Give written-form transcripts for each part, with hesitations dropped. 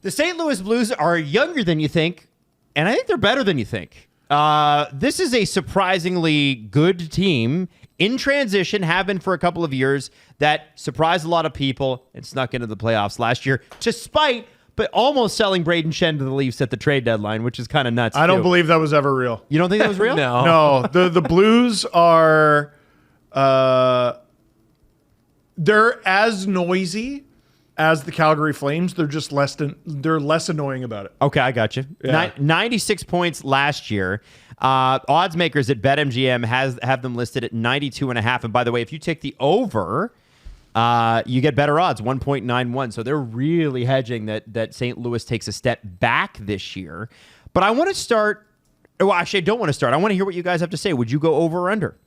The St. Louis Blues are younger than you think, and I think they're better than you think. This is a surprisingly good team in transition, have been for a couple of years, that surprised a lot of people and snuck into the playoffs last year, but almost selling Braden Shen to the Leafs at the trade deadline, which is kind of nuts. I don't believe that was ever real. You don't think that was real? No. The Blues are they're as noisy as the Calgary Flames. They're just they're less annoying about it. Okay, I got you. Yeah. 96 points last year. Odds makers at BetMGM have them listed at 92.5. And by the way, if you take the over, you get better odds, 1.91. So they're really hedging that St. Louis takes a step back this year. But I want to start. Well, actually, I don't want to start. I want to hear what you guys have to say. Would you go over or under?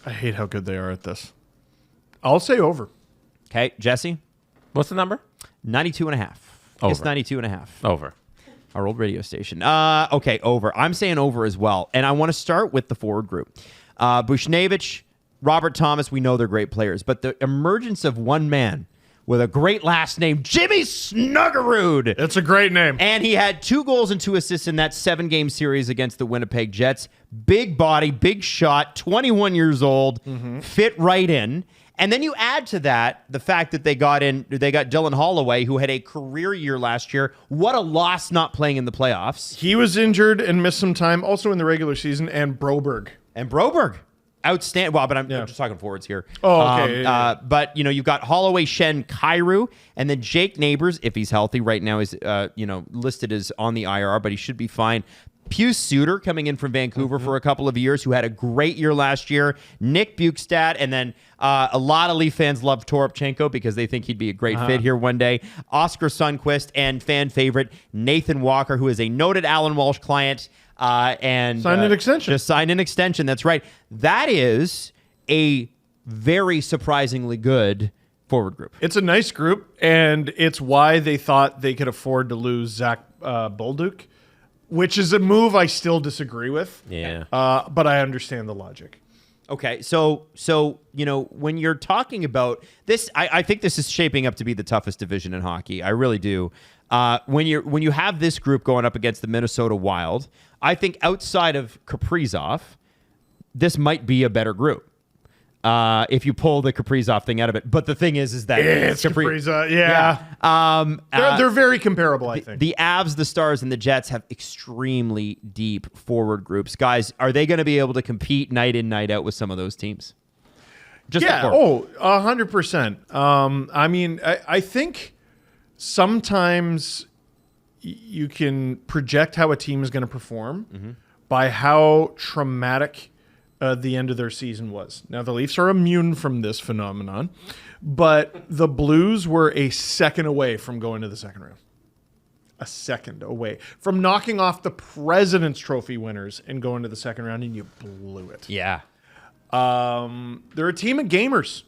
I hate how good they are at this. I'll say over. Okay, Jesse? What's the number? 92.5. Over. It's 92.5. Over. Our old radio station. Okay, over. I'm saying over as well. And I want to start with the forward group. Buchnevich, Robert Thomas, we know they're great players. But the emergence of one man with a great last name, Jimmy Snuggerud. It's a great name. And he had 2 goals and 2 assists in that 7-game series against the Winnipeg Jets. Big body, big shot, 21 years old, fit right in. And then you add to that the fact that they got Dylan Holloway, who had a career year last year. What a loss not playing in the playoffs. He was injured and missed some time also in the regular season, and Broberg. Outstanding. Well, but I'm just talking forwards here. Oh, okay. But, you've got Holloway, Shen, Kyrou, and then Jake Neighbors, if he's healthy right now, is listed as on the IR, but he should be fine. Pius Suter coming in from Vancouver for a couple of years, who had a great year last year. Nick Bukestad, and then a lot of Leaf fans love Toropchenko because they think he'd be a great fit here one day. Oscar Sundqvist and fan favorite Nathan Walker, who is a noted Alan Walsh client. And signed an extension. Just signed an extension. That's right. That is a very surprisingly good forward group. It's a nice group, and it's why they thought they could afford to lose Zach Bolduc, which is a move I still disagree with. Yeah. But I understand the logic. Okay, so when you're talking about this, I think this is shaping up to be the toughest division in hockey. I really do. When you have this group going up against the Minnesota Wild, I think outside of Kaprizov, this might be a better group. If you pull the Kaprizov thing out of it. But the thing is that it's Kaprizov. Yeah. They're very comparable, I think. The Avs, the Stars, and the Jets have extremely deep forward groups. Guys, are they going to be able to compete night in, night out with some of those teams? Yeah. 100%. I mean, I think sometimes you can project how a team is going to perform by how traumatic the end of their season was. Now, the Leafs are immune from this phenomenon, but the Blues were a second away from going to the second round. A second away from knocking off the President's Trophy winners and going to the second round, and you blew it. Yeah. They're a team of gamers.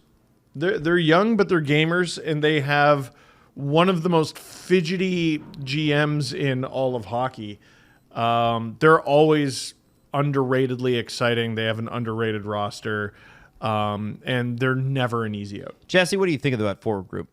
They're young, but they're gamers, and they have one of the most fidgety GMs in all of hockey. They're always underratedly exciting. They have an underrated roster, and they're never an easy out. Jesse, what do you think of that forward group?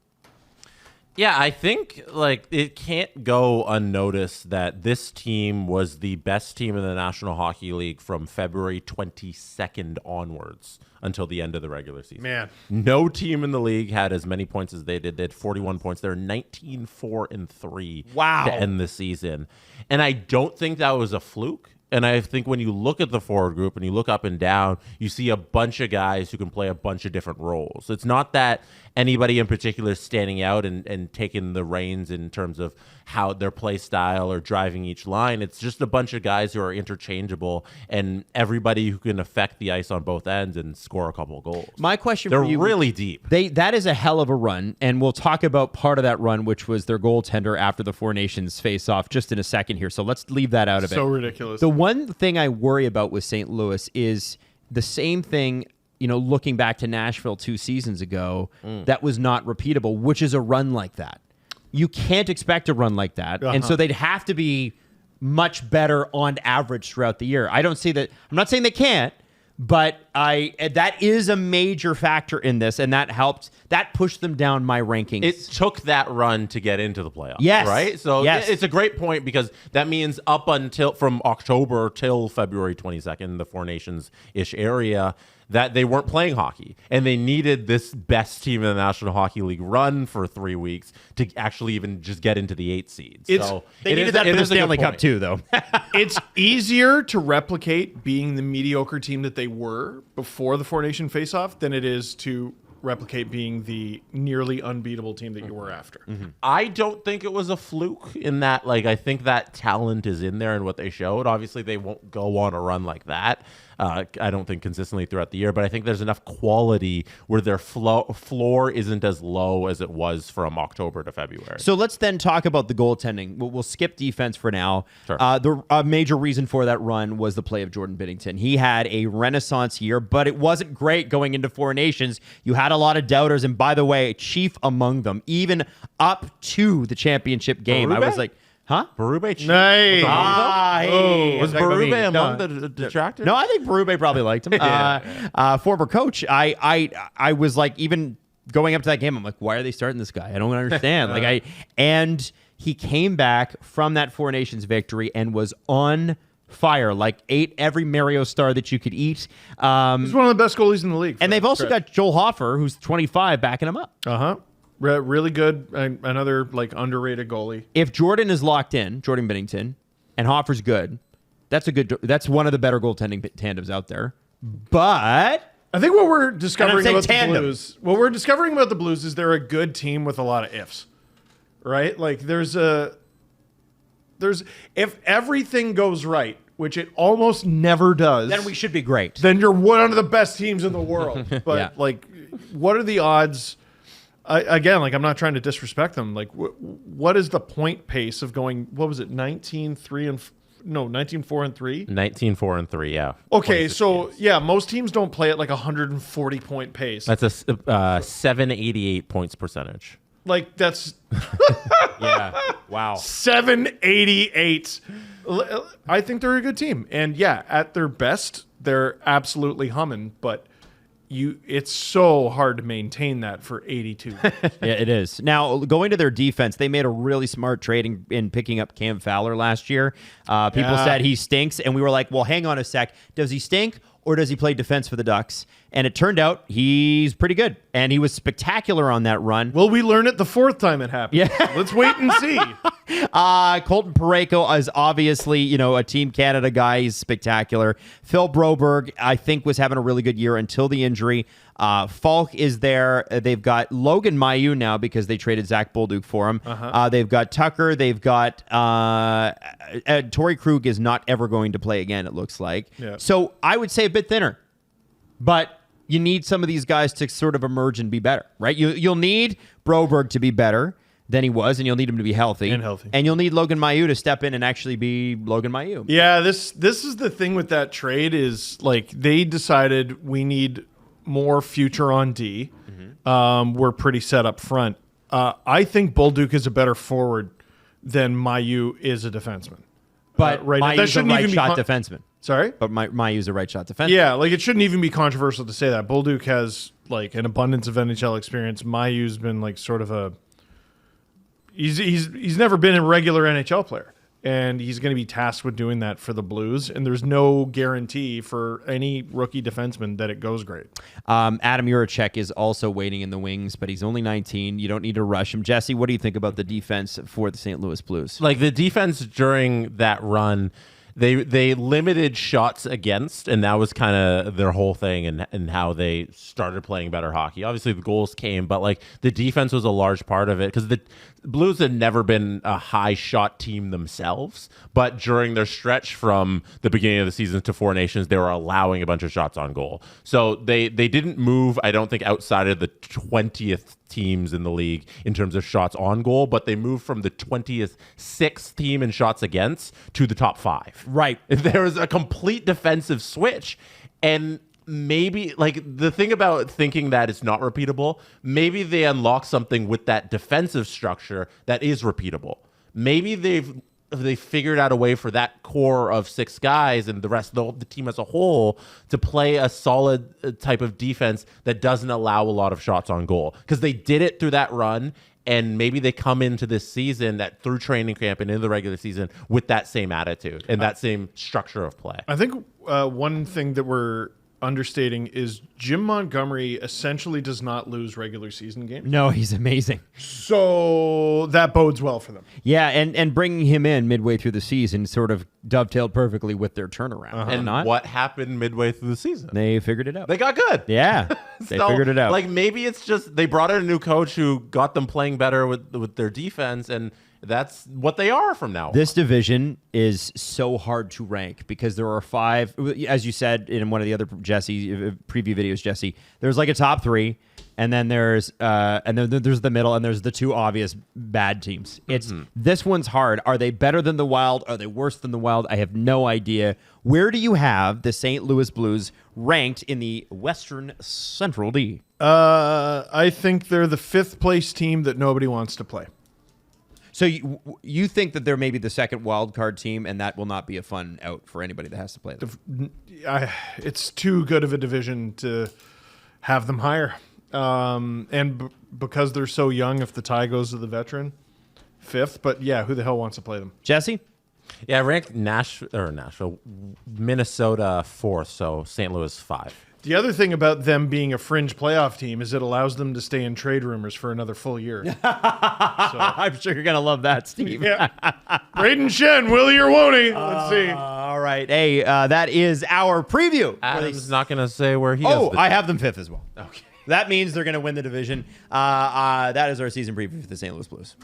Yeah, I think it can't go unnoticed that this team was the best team in the National Hockey League from February 22nd onwards until the end of the regular season. Man. No team in the league had as many points as they did. They had 41 points. They're 19-4-3 to end the season. And I don't think that was a fluke. And I think when you look at the forward group and you look up and down, you see a bunch of guys who can play a bunch of different roles. It's not that anybody in particular is standing out and taking the reins in terms of how their play style or driving each line. It's just a bunch of guys who are interchangeable and everybody who can affect the ice on both ends and score a couple of goals. My question They're for you... They're really deep. That is a hell of a run, and we'll talk about part of that run, which was their goaltender after the Four Nations face-off, just in a second here. So let's leave that out of it. So ridiculous. The one thing I worry about with St. Louis is the same thing, looking back to Nashville 2 seasons ago, that was not repeatable, which is a run like that. You can't expect a run like that. And so they'd have to be much better on average throughout the year. I don't see that. I'm not saying they can't, but that is a major factor in this, and that pushed them down my rankings. It took that run to get into the playoffs. Yes. Right? So yes. It's a great point because that means up until from October till February 22nd, the Four Nations-ish area, that they weren't playing hockey, and they needed this best team in the National Hockey League run for 3 weeks to actually even just get into the 8 seeds. So they needed that for the Stanley Cup too, though. It's easier to replicate being the mediocre team that they were before the Four Nation face-off than it is to replicate being the nearly unbeatable team that you were after. Mm-hmm. I don't think it was a fluke in that, like, I think that talent is in there in what they showed. Obviously, they won't go on a run like that. I don't think consistently throughout the year, but I think there's enough quality where their floor isn't as low as it was from October to February. So let's then talk about the goaltending. We'll skip defense for now. Sure. The major reason for that run was the play of Jordan Binnington. He had a renaissance year, but it wasn't great going into Four Nations. You had a lot of doubters, and by the way, chief among them, even up to the championship game. Berube? I was like, huh? Berube? Nice. Hey. Was Berube among the detractors? No, I think Berube probably liked him. Former coach. I was like, even going up to that game, I'm like, why are they starting this guy? I don't understand. And he came back from that Four Nations victory and was on fire, like ate every Mario star that you could eat. He's one of the best goalies in the league. And they've also got Joel Hofer, who's 25, backing him up. Really good. Another like underrated goalie. If Jordan is locked in, Jordan Binnington, and Hoffer's good, that's one of the better goaltending tandems out there. But I think what we're discovering about the Blues, is they're a good team with a lot of ifs, right? Like if everything goes right, which it almost never does, then we should be great. Then you're one of the best teams in the world. But like, what are the odds? Again, like, I'm not trying to disrespect them. Like, what is the point pace of going? What was it? 19-4-3. 19-4-3. Yeah. Okay, so games. Yeah, most teams don't play at like 140 point pace. That's a 788 points percentage. Like that's yeah. Wow. 788. I think they're a good team, and yeah, at their best, they're absolutely humming. But it's so hard to maintain that for 82. Yeah, it is. Now, going to their defense, they made a really smart trade in picking up Cam Fowler last year. People said he stinks, and we were like, well, hang on a sec. Does he stink, or does he play defense for the Ducks? And it turned out he's pretty good, and he was spectacular on that run. Will we learn it the fourth time it happened? Yeah. Let's wait and see. Colton Parayko is obviously, a Team Canada guy. He's spectacular. Phil Broberg, I think, was having a really good year until the injury. Falk is there. They've got Logan Mailloux now because they traded Zach Bolduc for him. They've got Tucker. They've got Torrey Krug is not ever going to play again, it looks like. Yeah. So I would say a bit thinner. But you need some of these guys to sort of emerge and be better, right? You'll need Broberg to be better than he was, and you'll need him to be healthy. And you'll need Logan Mailloux to step in and actually be Logan Mailloux. Yeah, this is the thing with that trade is, like, they decided we need more future on D. We're pretty set up front. I think Bolduc is a better forward than Mailloux is a defenseman. But Mailloux's a right-shot defenseman. Sorry? But Mailloux's a right-shot defenseman. Yeah, like, it shouldn't even be controversial to say that. Bolduc has, like, an abundance of NHL experience. Mailloux's been, like, sort of a... He's never been a regular NHL player, and he's going to be tasked with doing that for the Blues, and there's no guarantee for any rookie defenseman that it goes great. Adam Juracek is also waiting in the wings, but he's only 19. You don't need to rush him. Jesse, what do you think about the defense for the St. Louis Blues? Like, the defense during that run, they limited shots against, and that was kind of their whole thing and how they started playing better hockey. Obviously, the goals came, but like the defense was a large part of it because the Blues had never been a high shot team themselves, but during their stretch from the beginning of the season to Four Nations, they were allowing a bunch of shots on goal. So they didn't move, I don't think, outside of the 20th teams in the league in terms of shots on goal, but they moved from the 26th team in shots against to the top 5. Right. There was a complete defensive switch, and maybe, like, the thing about thinking that it's not repeatable, maybe they unlock something with that defensive structure that is repeatable. Maybe they've they figured out a way for that core of 6 guys and the rest of the team as a whole to play a solid type of defense that doesn't allow a lot of shots on goal. Because they did it through that run, and maybe they come into this season that through training camp and into the regular season with that same attitude and that same structure of play. I think one thing that we're understating is Jim Montgomery essentially does not lose regular season games. No, he's amazing. So that bodes well for them. Yeah, and bringing him in midway through the season sort of dovetailed perfectly with their turnaround. And what happened midway through the season? They figured it out. They got good. Yeah, they figured it out. Like maybe it's just they brought in a new coach who got them playing better with their defense, and that's what they are from now on. This division is so hard to rank because there are 5, as you said in one of the other preview videos, Jesse. There's like a top 3, and then there's the middle, and there's the 2 obvious bad teams. It's this one's hard. Are they better than the Wild? Are they worse than the Wild? I have no idea. Where do you have the St. Louis Blues ranked in the Western Central D? I think they're the 5th place team that nobody wants to play. So you think that they're maybe the second wild card team, and that will not be a fun out for anybody that has to play them? It's too good of a division to have them higher. And because they're so young, if the tie goes to the veteran, 5th. But yeah, who the hell wants to play them? Jesse? Yeah, I ranked Nashville, Minnesota 4th, so St. Louis 5. The other thing about them being a fringe playoff team is it allows them to stay in trade rumors for another full year. I'm sure you're going to love that, Steve. Yeah. Braden Shen, will he or won't he? Let's see. All right. Hey, that is our preview. Adam's not going to say where he is. Oh, I have them 5th as well. Okay. That means they're going to win the division. That is our season preview for the St. Louis Blues.